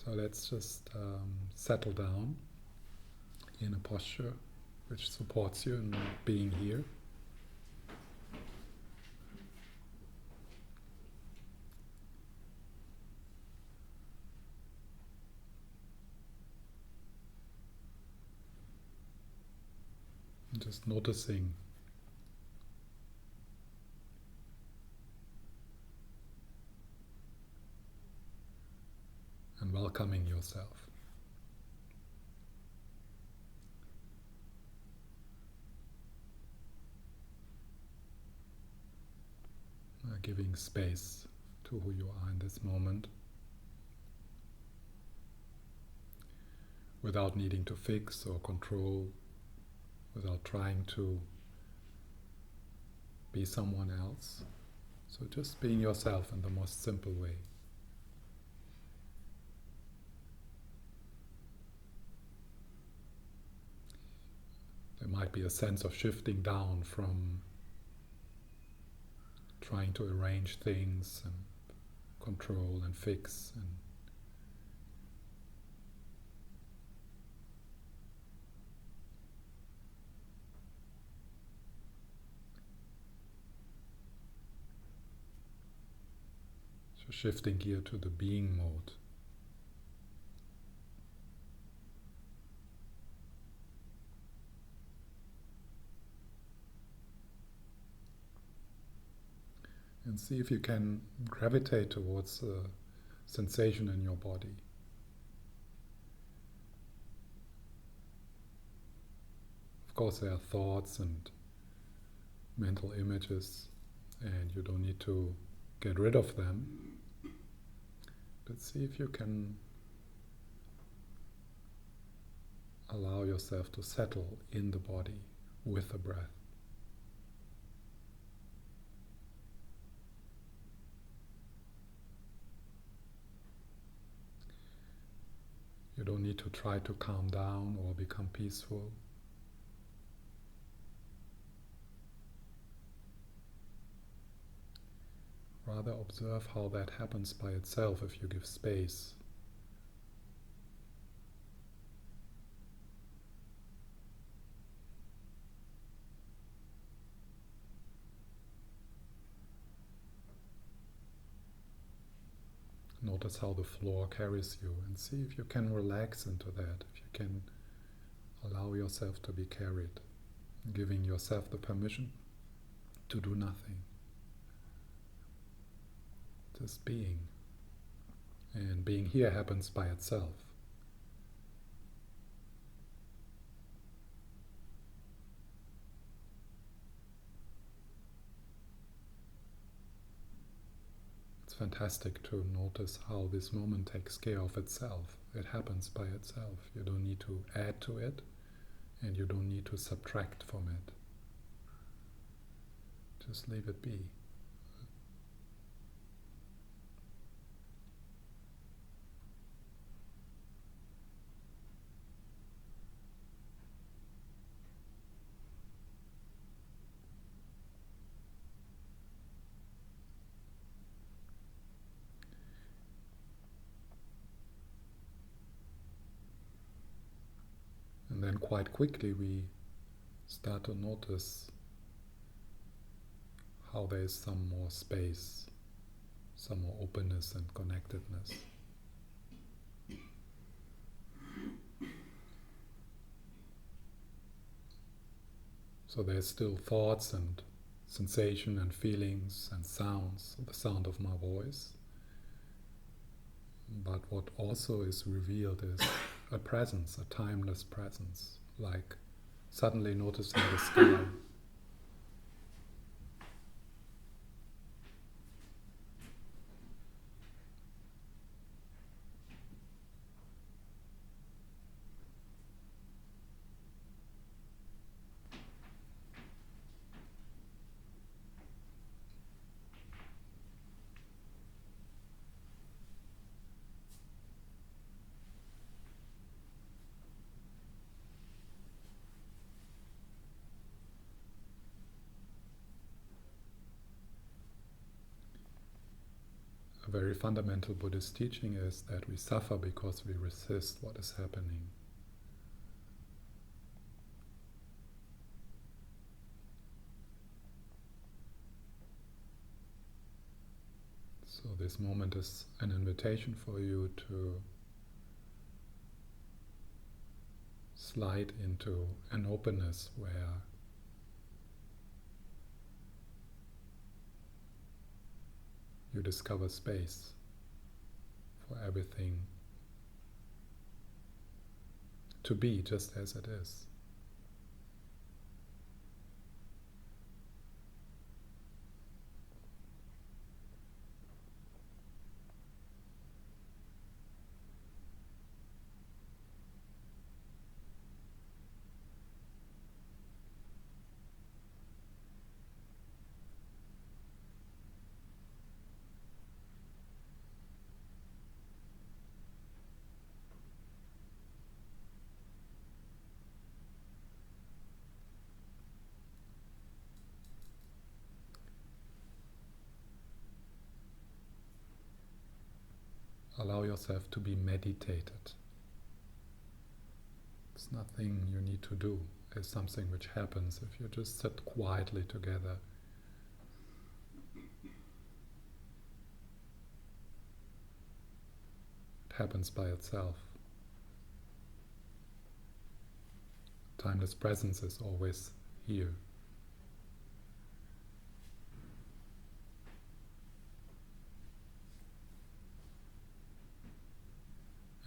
So let's just settle down in a posture which supports you in being here. And just noticing and welcoming yourself. Giving space to who you are in this moment, without needing to fix or control, without trying to be someone else. So just being yourself in the most simple way. There might be a sense of shifting down from trying to arrange things and control and fix and so shifting here to the being mode. And see if you can gravitate towards a sensation in your body. Of course, there are thoughts and mental images, and you don't need to get rid of them. But see if you can allow yourself to settle in the body with the breath. You don't need to try to calm down or become peaceful. Rather observe how that happens by itself if you give space. Notice how the floor carries you and see if you can relax into that, if you can allow yourself to be carried, giving yourself the permission to do nothing. Just being. And being here happens by itself. It's fantastic to notice how this moment takes care of itself. It happens by itself. You don't need to add to it, and you don't need to subtract from it. Just leave it be. And then quite quickly we start to notice how there is some more space, some more openness and connectedness. So there's still thoughts and sensation and feelings and sounds, the sound of my voice. But what also is revealed is a presence, a timeless presence, like suddenly noticing the sky. very fundamental Buddhist teaching is that we suffer because we resist what is happening. So this moment is an invitation for you to slide into an openness where you discover space for everything to be just as it is. Allow yourself to be meditated. It's nothing you need to do. It's something which happens if you just sit quietly together. It happens by itself. Timeless presence is always here.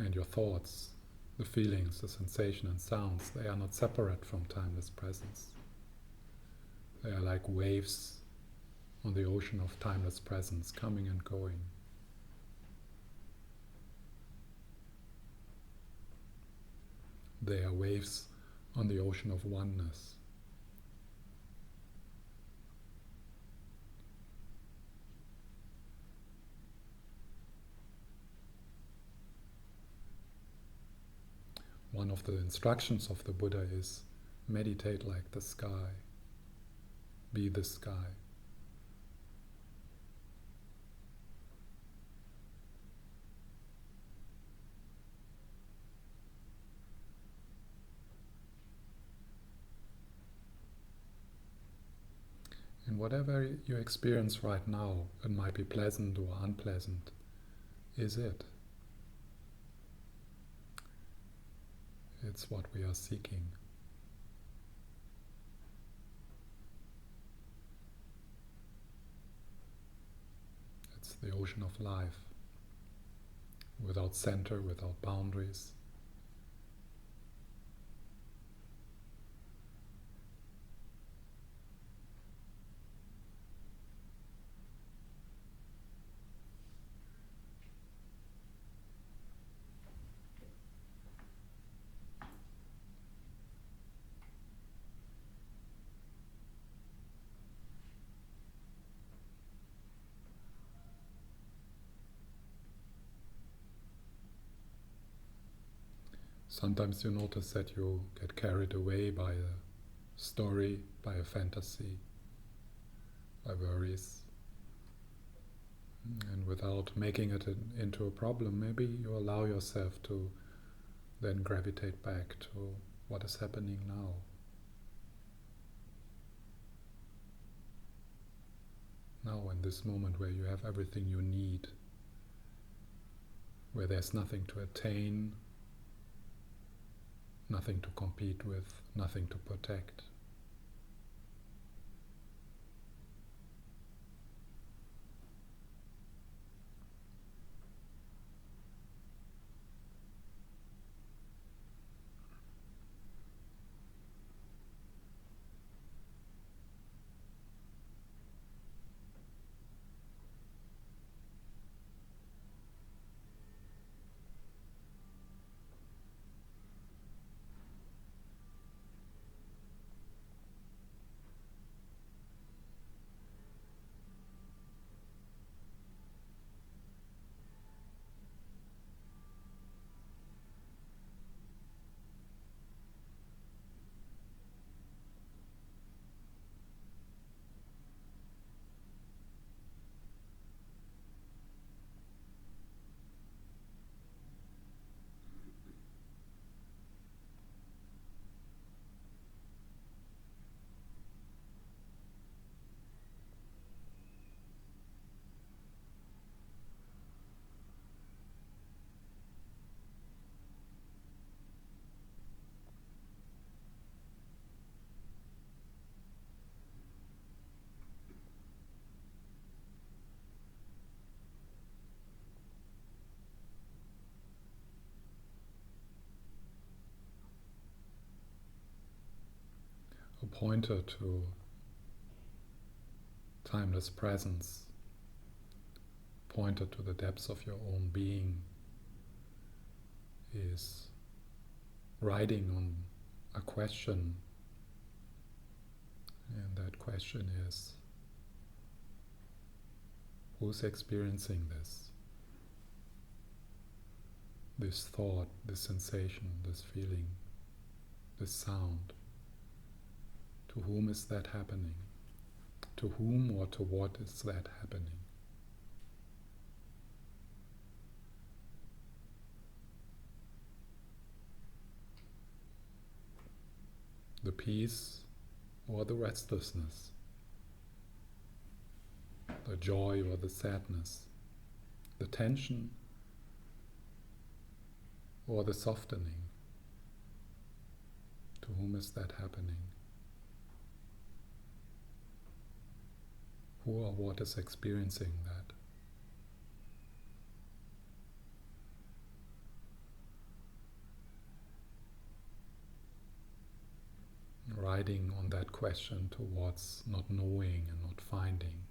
And your thoughts, the feelings, the sensation and sounds, they are not separate from timeless presence. They are like waves on the ocean of timeless presence, coming and going. They are waves on the ocean of oneness. One of the instructions of the Buddha is meditate like the sky, be the sky. And whatever you experience right now, it might be pleasant or unpleasant, is it. It's what we are seeking. It's the ocean of life, without center, without boundaries. Sometimes you notice that you get carried away by a story, by a fantasy, by worries. And without making it into a problem, maybe you allow yourself to then gravitate back to what is happening now. Now, in this moment where you have everything you need, where there's nothing to attain, nothing to compete with, nothing to protect. a pointer to timeless presence, pointer to the depths of your own being, is riding on a question, and that question is, who's experiencing this? This thought, this sensation, this feeling, this sound. To whom is that happening? To whom or to what is that happening? The peace or the restlessness, the joy or the sadness, the tension or the softening. To whom is that happening? Who or what is experiencing that? Riding on that question towards not knowing and not finding.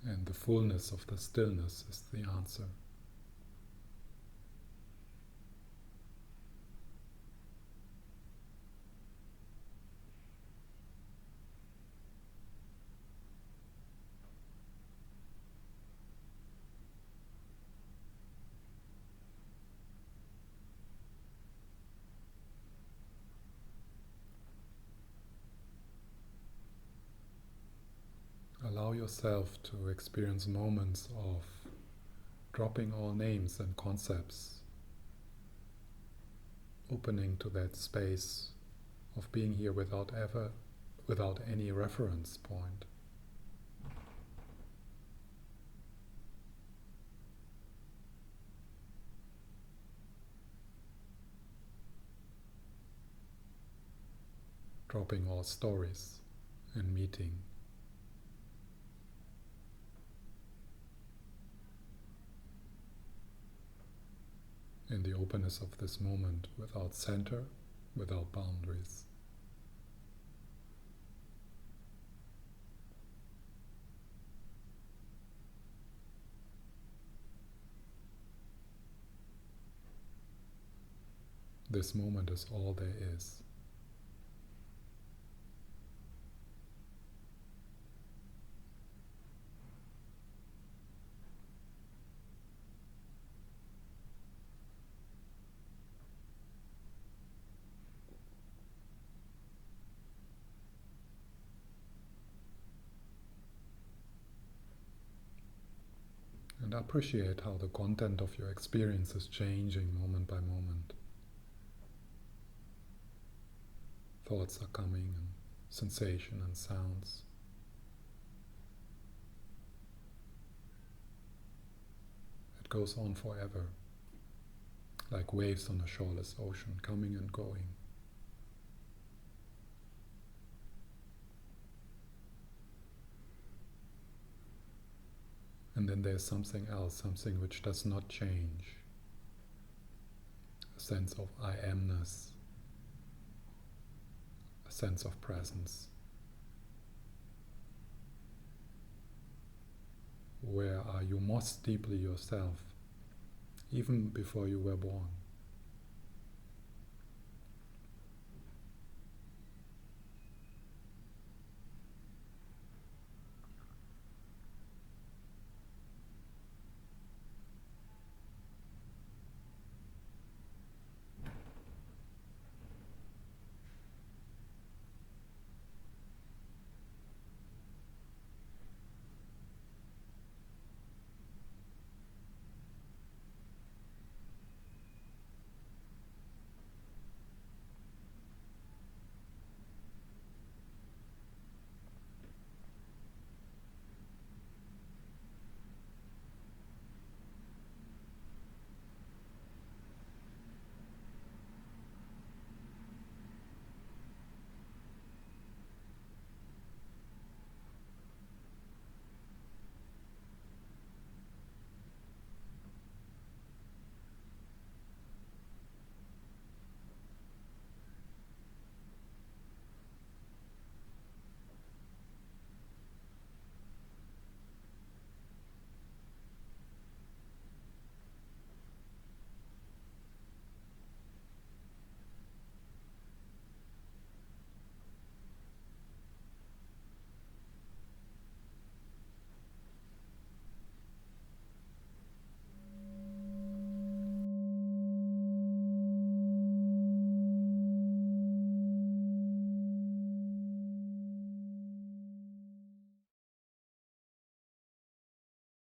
And the fullness of the stillness is the answer. Allow yourself to experience moments of dropping all names and concepts, opening to that space of being here without any reference point. Dropping all stories and meeting. In the openness of this moment, without center, without boundaries. This moment is all there is. And appreciate how the content of your experience is changing moment by moment. Thoughts are coming, and sensation and sounds. It goes on forever, like waves on a shoreless ocean, coming and going. And then there's something else, something which does not change. A sense of I amness, a sense of presence. Where are you most deeply yourself, even before you were born?